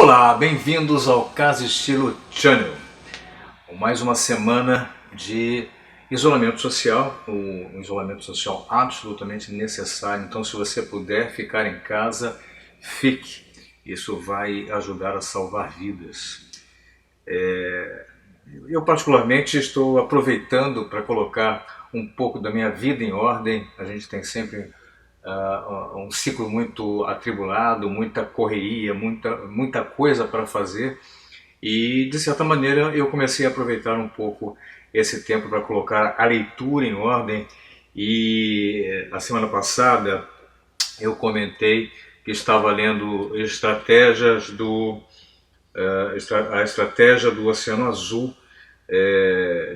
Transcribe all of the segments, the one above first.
Olá, bem-vindos ao Casa Estilo Channel. Mais uma semana de isolamento social, um isolamento social absolutamente necessário. Então, se você puder ficar em casa, fique. Isso vai ajudar a salvar vidas. Eu particularmente estou aproveitando para colocar um pouco da minha vida em ordem. A gente tem sempre um ciclo muito atribulado, muita correria, muita coisa para fazer. E, de certa maneira, eu comecei a aproveitar um pouco esse tempo para colocar a leitura em ordem. E a semana passada eu comentei que estava lendo a estratégia do Oceano Azul,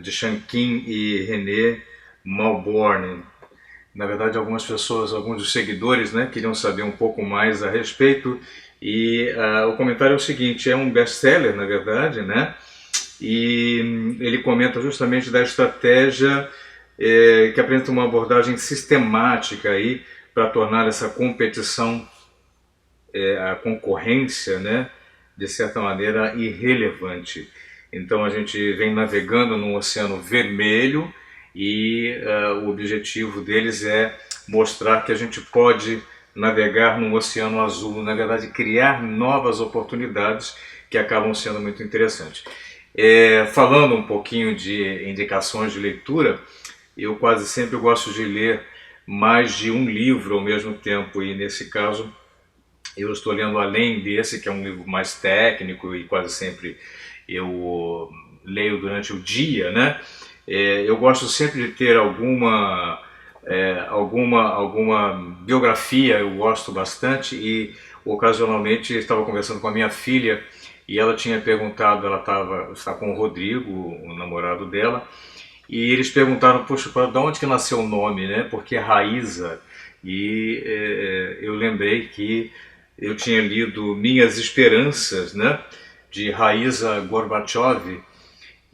de Shankin e René Malborn. Na verdade, algumas pessoas, alguns dos seguidores, né, queriam saber um pouco mais a respeito. E o comentário é o seguinte: é um best-seller, na verdade, né? E ele comenta justamente da estratégia que apresenta uma abordagem sistemática aí para tornar essa competição, a concorrência, né, de certa maneira irrelevante. Então a gente vem navegando no Oceano Vermelho e o objetivo deles é mostrar que a gente pode navegar no Oceano Azul, na verdade criar novas oportunidades que acabam sendo muito interessantes. Falando um pouquinho de indicações de leitura, eu quase sempre gosto de ler mais de um livro ao mesmo tempo, e nesse caso eu estou lendo além desse, que é um livro mais técnico e quase sempre eu leio durante o dia, né? Eu gosto sempre de ter alguma biografia, eu gosto bastante, e ocasionalmente estava conversando com a minha filha e ela tinha perguntado, ela está com o Rodrigo, o namorado dela, e eles perguntaram, poxa, de onde que nasceu o nome, né? Porque é Raíza. E eu lembrei que eu tinha lido Minhas Esperanças, né, de Raíza Gorbachev,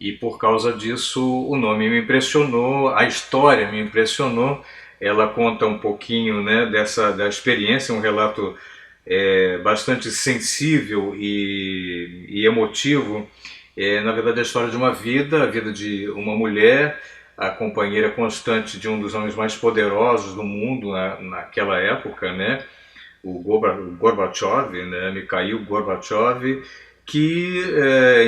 e por causa disso o nome me impressionou, a história me impressionou. Ela conta um pouquinho, né, da experiência, um relato bastante sensível e emotivo. Na verdade, a história de uma vida, a vida de uma mulher, a companheira constante de um dos homens mais poderosos do mundo naquela época, né, o Gorbachev, né, Mikhail Gorbachev, que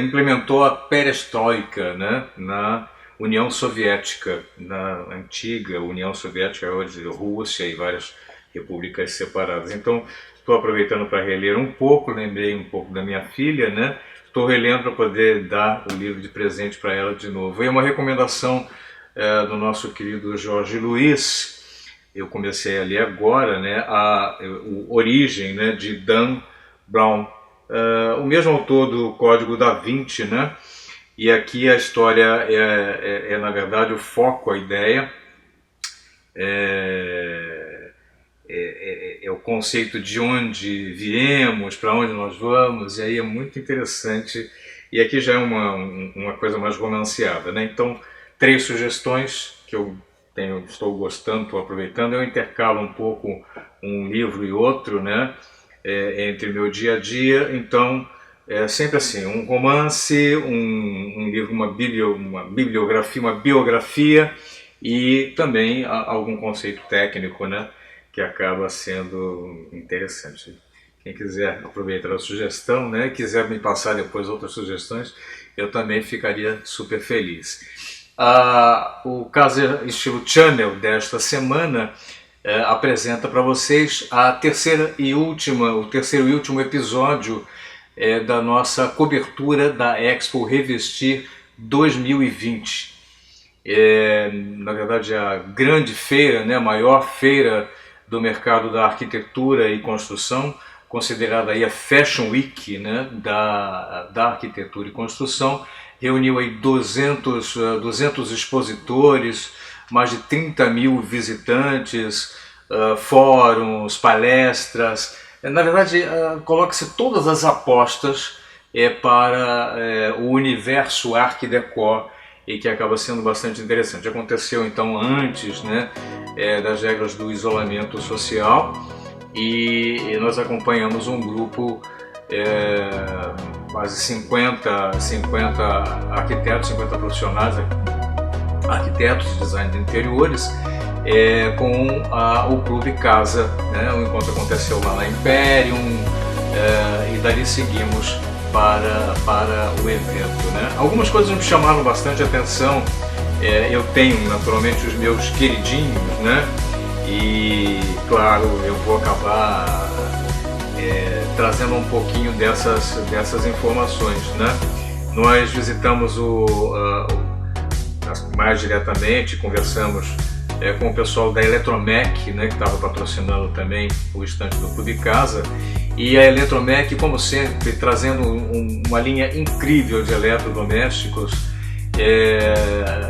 implementou a perestroika, né, na União Soviética, na antiga União Soviética, hoje Rússia e várias repúblicas separadas. Então, estou aproveitando para reler um pouco, lembrei um pouco da minha filha, né? Estou relendo para poder dar o livro de presente para ela de novo. E uma recomendação do nosso querido Jorge Luiz. Eu comecei a ler agora, né, o Origem, né, de Dan Brown, o mesmo autor do Código da Vinci, né? E aqui a história na verdade, o foco, a ideia é o conceito de onde viemos, para onde nós vamos, e aí é muito interessante. E aqui já é uma coisa mais romanceada, né? Então, 3 sugestões que eu estou gostando, estou aproveitando. Eu intercalo um pouco um livro e outro, né, entre meu dia a dia. Então, é sempre assim, um romance, um livro, uma bibliografia, uma biografia, e também algum conceito técnico, né, que acaba sendo interessante. Quem quiser aproveitar a sugestão, né, quiser me passar depois outras sugestões, eu também ficaria super feliz. O Casa Estilo Channel desta semana apresenta para vocês o terceiro e último episódio da nossa cobertura da Expo Revestir 2020. Na verdade, a grande feira, né, a maior feira do mercado da arquitetura e construção, considerada aí a Fashion Week, né, da arquitetura e construção, reuniu aí 200 expositores, mais de 30 mil visitantes, fóruns, palestras. Na verdade, coloca-se todas as apostas para o universo Art Deco, e que acaba sendo bastante interessante. Aconteceu então antes, né, das regras do isolamento social, e nós acompanhamos um grupo quase 50 arquitetos, 50 profissionais, arquitetos de design de interiores, com o Clube Casa, né? O encontro aconteceu lá na Imperium, e dali seguimos para o evento, né? Algumas coisas me chamaram bastante atenção. Eu tenho naturalmente os meus queridinhos, né? E claro, eu vou acabar trazendo um pouquinho dessas informações, né? Nós visitamos mais diretamente, conversamos com o pessoal da Eletromec, né, que estava patrocinando também o estande do Clube Casa, e a Eletromec, como sempre, trazendo uma linha incrível de eletrodomésticos,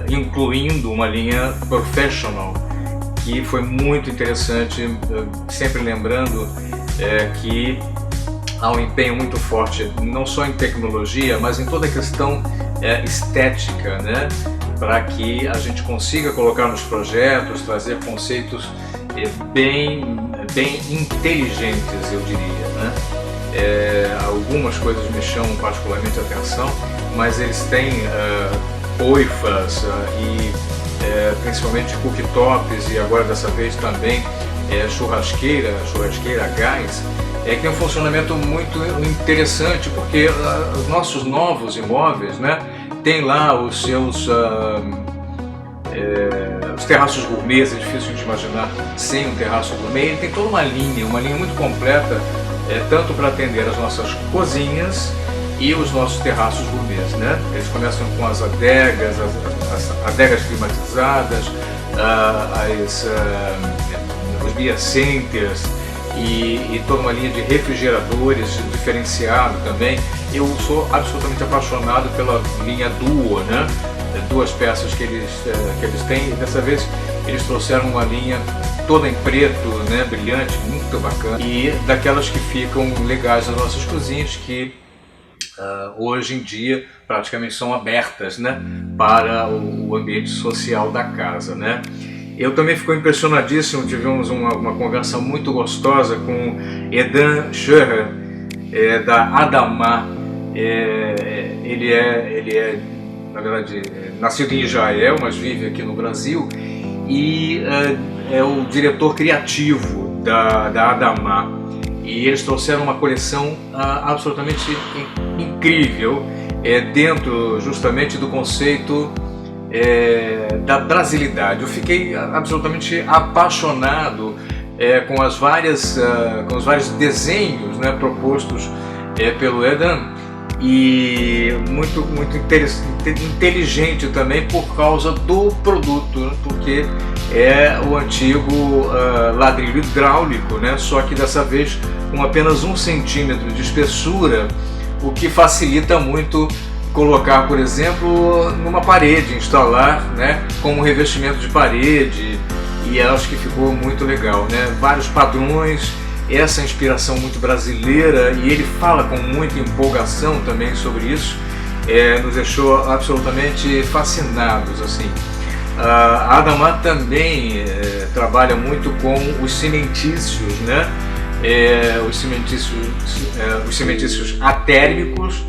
incluindo uma linha professional, que foi muito interessante, sempre lembrando que há um empenho muito forte, não só em tecnologia, mas em toda a questão estética, né? Para que a gente consiga colocar nos projetos, trazer conceitos bem inteligentes, eu diria, né? Algumas coisas me chamam particularmente a atenção, mas eles têm coifas e principalmente cooktops, e agora dessa vez também churrasqueira a gás, que tem um funcionamento muito interessante, porque os nossos novos imóveis, né, tem lá os seus os terraços gourmets. É difícil de imaginar sem um terraço gourmet. Ele tem toda uma linha muito completa, tanto para atender as nossas cozinhas e os nossos terraços gourmets, né? Eles começam com as adegas, as adegas climatizadas, os beer centers, e toda uma linha de refrigeradores diferenciado também. Eu sou absolutamente apaixonado pela linha Duo, né? Duas peças que eles têm, e dessa vez eles trouxeram uma linha toda em preto, né? Brilhante, muito bacana, e daquelas que ficam legais nas nossas cozinhas, que hoje em dia praticamente são abertas, né? Para o ambiente social da casa, né? Eu também fico impressionadíssimo, tivemos uma conversa muito gostosa com Edan Scheurer, da Adama. Ele é, na verdade, nascido em Israel, mas vive aqui no Brasil, e é o diretor criativo da Adama. E eles trouxeram uma coleção absolutamente incrível, dentro justamente do conceito da brasilidade. Eu fiquei absolutamente apaixonado com os vários desenhos, né, propostos pelo Edan, e muito inteligente também por causa do produto, né, porque é o antigo ladrilho hidráulico, né, só que dessa vez com apenas 1 centímetro de espessura, o que facilita muito colocar, por exemplo, numa parede, instalar, né, como revestimento de parede, e acho que ficou muito legal, né? Vários padrões, essa inspiração muito brasileira, e ele fala com muita empolgação também sobre isso, nos deixou absolutamente fascinados, assim. A Adama também trabalha muito com os cimentícios, né? Os cimentícios atérmicos.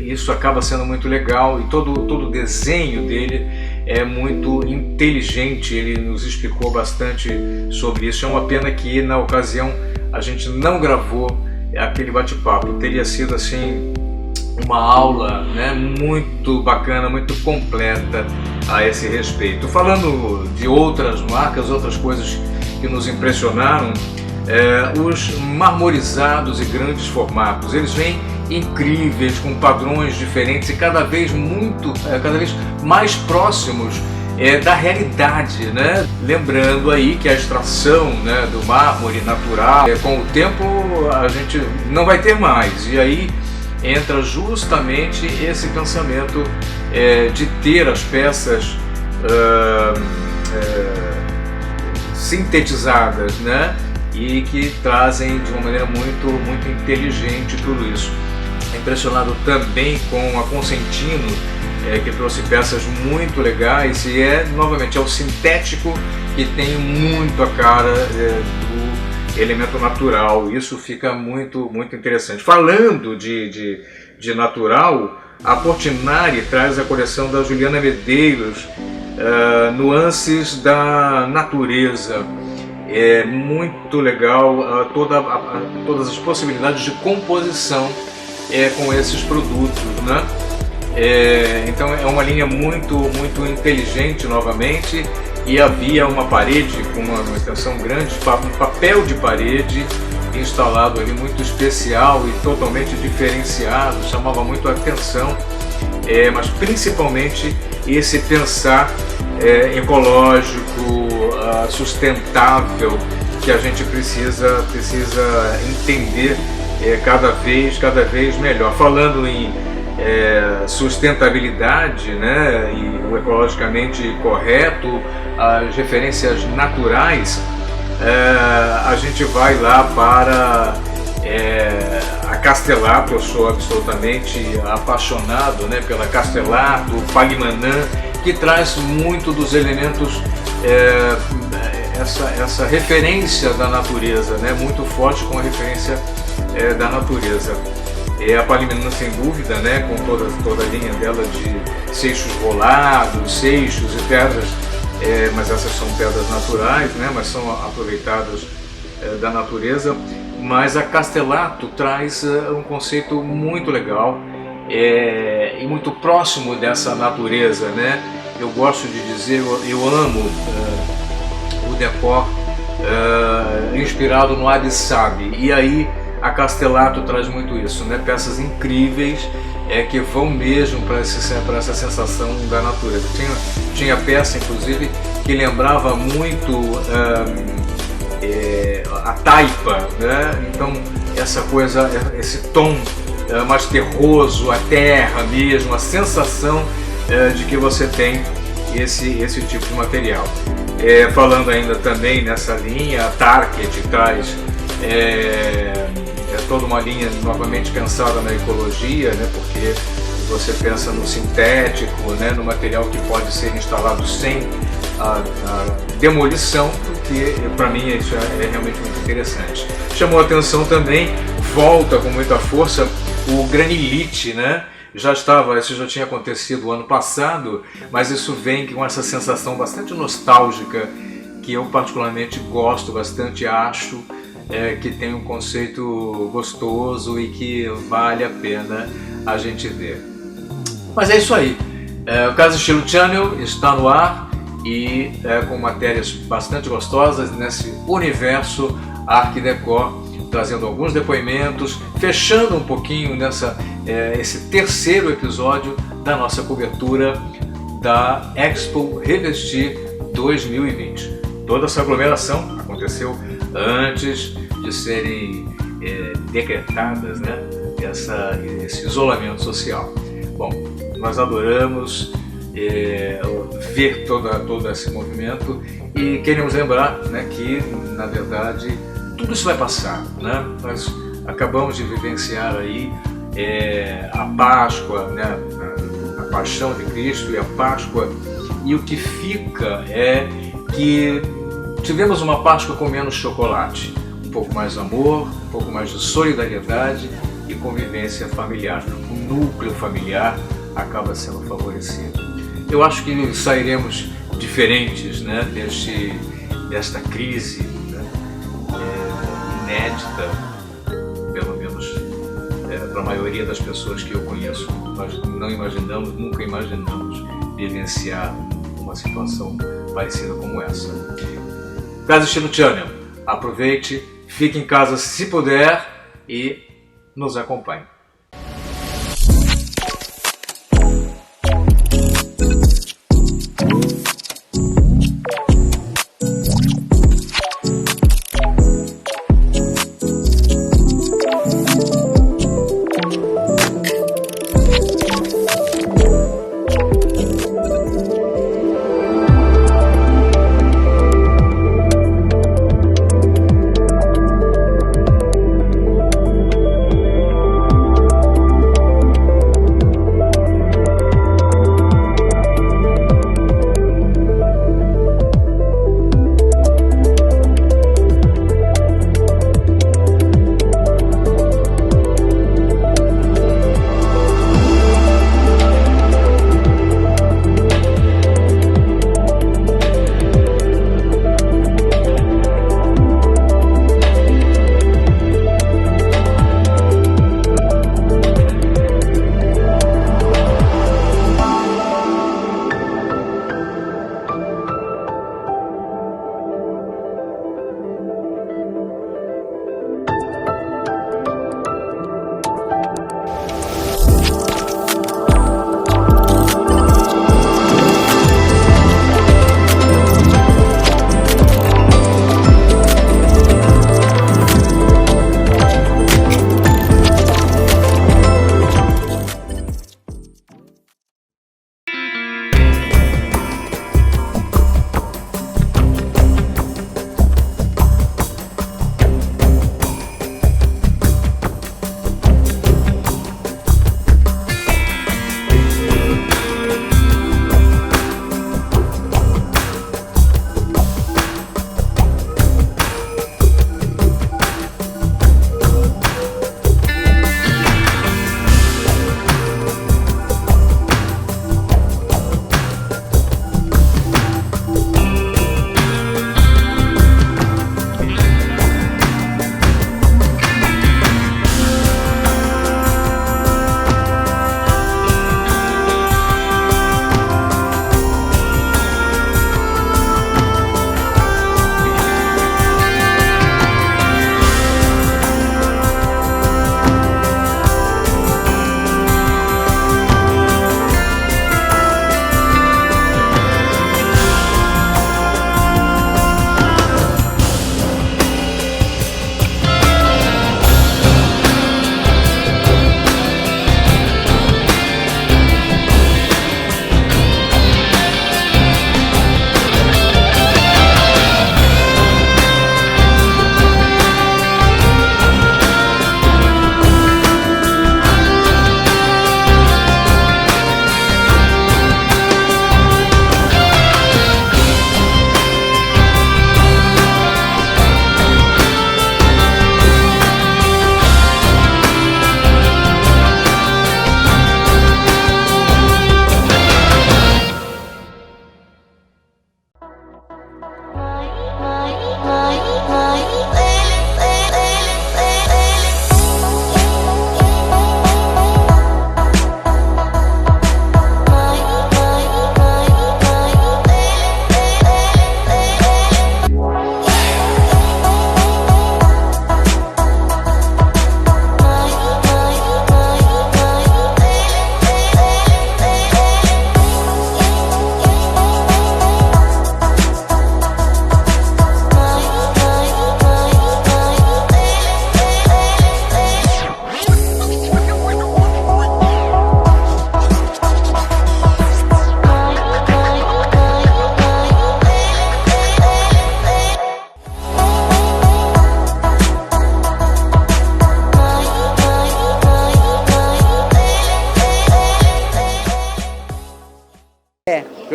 Isso acaba sendo muito legal, e todo o desenho dele é muito inteligente. Ele nos explicou bastante sobre isso. É uma pena que na ocasião a gente não gravou aquele bate-papo. Teria sido assim uma aula, né, muito bacana, muito completa a esse respeito. Falando de outras marcas, outras coisas que nos impressionaram, os marmorizados e grandes formatos. Eles vêm incríveis, com padrões diferentes e cada vez mais próximos da realidade, né? Lembrando aí que a extração, né, do mármore natural, com o tempo a gente não vai ter mais, e aí entra justamente esse pensamento de ter as peças sintetizadas, né? E que trazem de uma maneira muito inteligente tudo isso. Impressionado também com a Consentino, que trouxe peças muito legais, e novamente é o sintético que tem muito a cara do elemento natural. Isso fica muito interessante. Falando de natural, a Portinari traz a coleção da Juliana Medeiros, Nuances da Natureza. É muito legal todas as possibilidades de composição com esses produtos, né? Então é uma linha muito inteligente novamente, e havia uma parede com uma extensão grande, um papel de parede instalado ali muito especial e totalmente diferenciado, chamava muito a atenção, mas principalmente esse pensar ecológico, sustentável, que a gente precisa entender cada vez melhor. Falando em sustentabilidade, né, e o ecologicamente correto, as referências naturais, a gente vai lá para a Castellato. Eu sou absolutamente apaixonado, né, pela Castellato, Pagmanã, que traz muito dos elementos, essa referência da natureza, né, muito forte com a referência da natureza. A Pagmanã, sem dúvida, né, com toda a linha dela de seixos rolados, seixos e pedras, mas essas são pedras naturais, né, mas são aproveitadas da natureza. Mas a Castellato traz um conceito muito legal e muito próximo dessa natureza, né? Eu gosto de dizer, eu amo o decor inspirado no Wabi-Sabi, e aí a Castellato traz muito isso, né? Peças incríveis que vão mesmo para essa sensação da natureza. Tinha peça, inclusive, que lembrava muito a taipa, né? Então essa coisa, esse tom mais terroso, a terra mesmo, a sensação de que você tem esse tipo de material. Falando ainda também nessa linha, a Target traz toda uma linha novamente pensada na ecologia, né? Porque você pensa no sintético, né? No material que pode ser instalado sem a demolição, que para mim isso é realmente muito interessante. Chamou a atenção também, volta com muita força, o granilite, né? Isso já tinha acontecido o ano passado, mas isso vem com essa sensação bastante nostálgica, que eu particularmente gosto bastante, acho que tem um conceito gostoso e que vale a pena a gente ver. Mas é isso aí, o Casa Estilo Channel está no ar, e com matérias bastante gostosas nesse universo Art Deco, trazendo alguns depoimentos, fechando um pouquinho esse terceiro episódio da nossa cobertura da Expo Revestir 2020. Toda essa aglomeração aconteceu antes de serem decretadas, né, esse isolamento social. Bom, nós adoramos ver todo esse movimento, e queremos lembrar, né, que na verdade tudo isso vai passar, né? Nós acabamos de vivenciar aí a Páscoa, né, a Paixão de Cristo e a Páscoa, e o que fica é que tivemos uma Páscoa com menos chocolate, um pouco mais de amor, um pouco mais de solidariedade e convivência familiar. O núcleo familiar acaba sendo favorecido. Eu acho que sairemos diferentes, né, desta crise, né, inédita, pelo menos para a maioria das pessoas que eu conheço. Nós nunca imaginamos vivenciar uma situação parecida como essa. Casa Estilo Channel, aproveite, fique em casa se puder e nos acompanhe.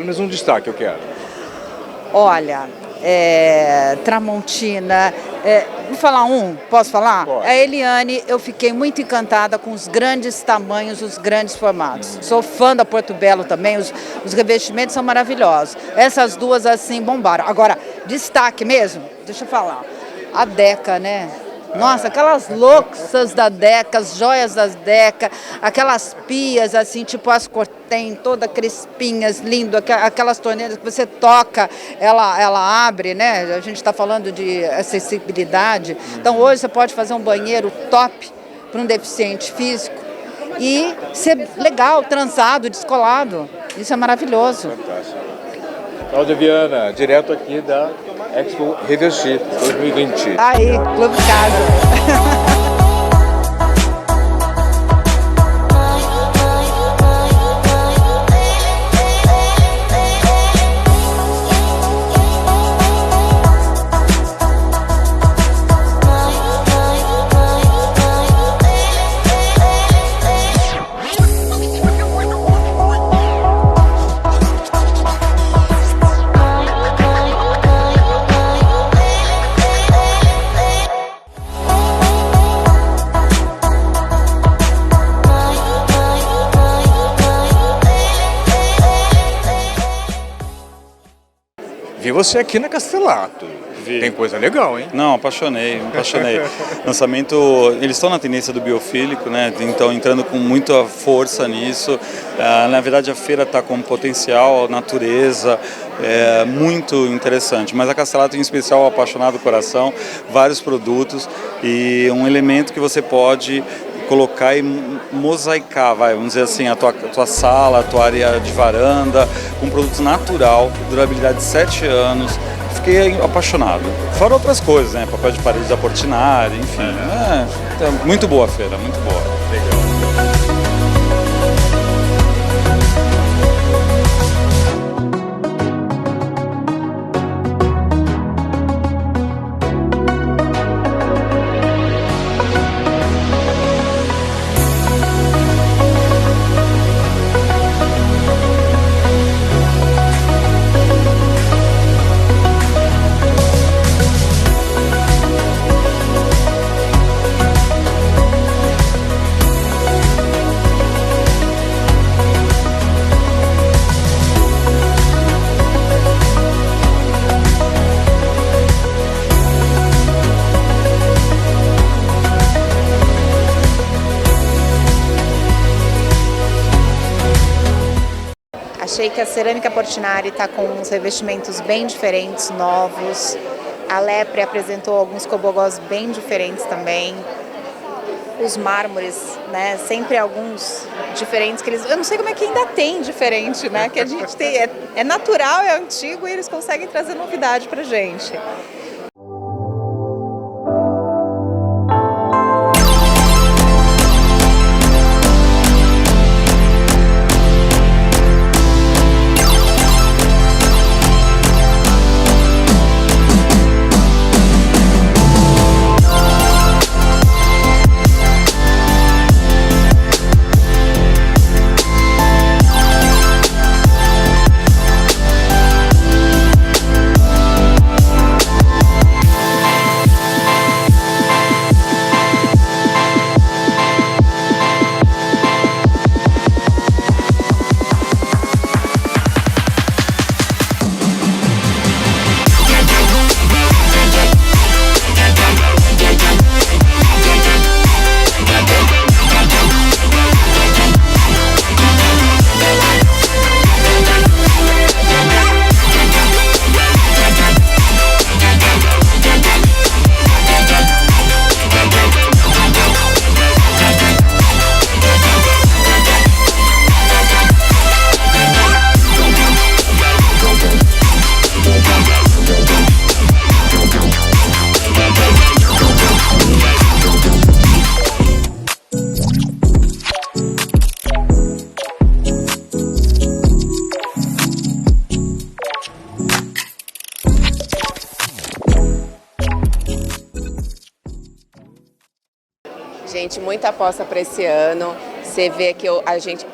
pelo menos um destaque eu quero. Olha, Tramontina, vou falar um, posso falar? Pode. A Eliane, eu fiquei muito encantada com os grandes tamanhos, os grandes formatos. Sou fã da Porto Belo também, os revestimentos são maravilhosos. Essas duas assim bombaram. Agora, destaque mesmo, deixa eu falar, a Deca, né? Nossa, aquelas louças da Deca, as joias das Deca, aquelas pias assim, tipo as Cortem, toda crespinhas, lindo, aquelas torneiras que você toca, ela abre, né? A gente está falando de acessibilidade. Então hoje você pode fazer um banheiro top para um deficiente físico e ser legal, transado, descolado. Isso é maravilhoso. Fantástico. Cláudia Viana, direto aqui da Expo Revestir 2020. Aí, Clube Casa. Vi você aqui na Castelato. Vi. Tem coisa legal, hein? Não, apaixonei. Lançamento, eles estão na tendência do biofílico, né? Então entrando com muita força nisso. Na verdade a feira está com potencial, natureza, muito interessante. Mas a Castelato em especial, apaixonado do coração, vários produtos e um elemento que você pode colocar e mosaicar, vamos dizer assim, a tua sala, a tua área de varanda, um produto natural, durabilidade de 7 anos. Fiquei apaixonado. Fora outras coisas, né? Papel de parede da Portinari, enfim. Muito boa a feira, muito boa. Legal. Achei que a cerâmica Portinari está com uns revestimentos bem diferentes, novos. A Lepre apresentou alguns cobogós bem diferentes também. Os mármores, né, sempre alguns diferentes que eles... Eu não sei como é que ainda tem diferente, né, que a gente tem... É natural, é antigo e eles conseguem trazer novidade pra gente. Gente, muita aposta para esse ano. Você vê que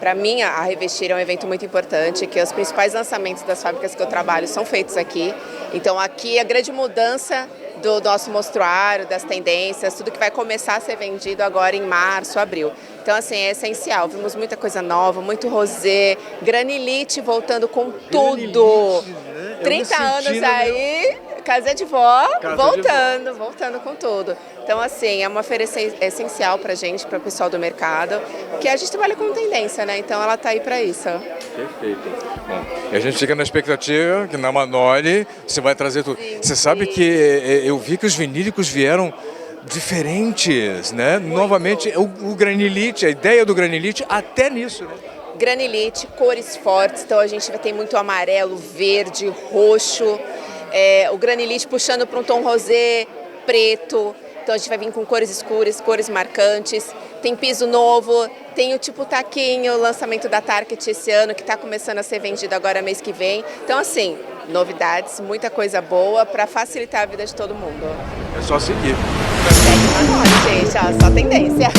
para mim, a Revestir é um evento muito importante, que os principais lançamentos das fábricas que eu trabalho são feitos aqui. Então aqui a grande mudança do nosso mostruário, das tendências, tudo que vai começar a ser vendido agora em março, abril. Então assim, é essencial, vimos muita coisa nova, muito rosé, granilite voltando com tudo. 30 anos aí, Casa de Vó, voltando com tudo. Então, assim, é uma feira essencial pra gente, para o pessoal do mercado, que a gente trabalha com tendência, né? Então, ela tá aí para isso. Perfeito. Bom, e a gente fica na expectativa que na Manoli você vai trazer tudo. Sim, você sabe que eu vi que os vinílicos vieram diferentes, né? Muito. Novamente, o granilite, a ideia do granilite até nisso, né? Granilite, cores fortes, então a gente vai ter muito amarelo, verde, roxo, o granilite puxando para um tom rosé, preto, então a gente vai vir com cores escuras, cores marcantes, tem piso novo, tem o tipo taquinho, o lançamento da Target esse ano, que está começando a ser vendido agora mês que vem, então assim, novidades, muita coisa boa para facilitar a vida de todo mundo. É só seguir. Segue na nós, gente, ó, só tendência.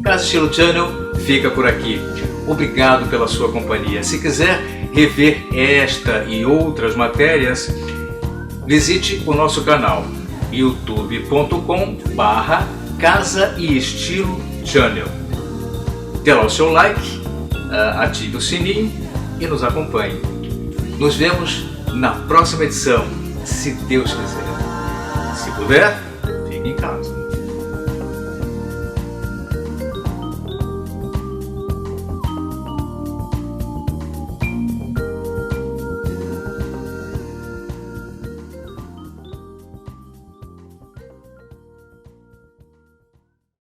Casa Estilo Channel fica por aqui. Obrigado pela sua companhia. Se quiser rever esta e outras matérias, visite o nosso canal youtube.com/Casa e Estilo Channel. Dê lá o seu like, ative o sininho e nos acompanhe. Nos vemos na próxima edição, se Deus quiser. Se puder, fique em casa.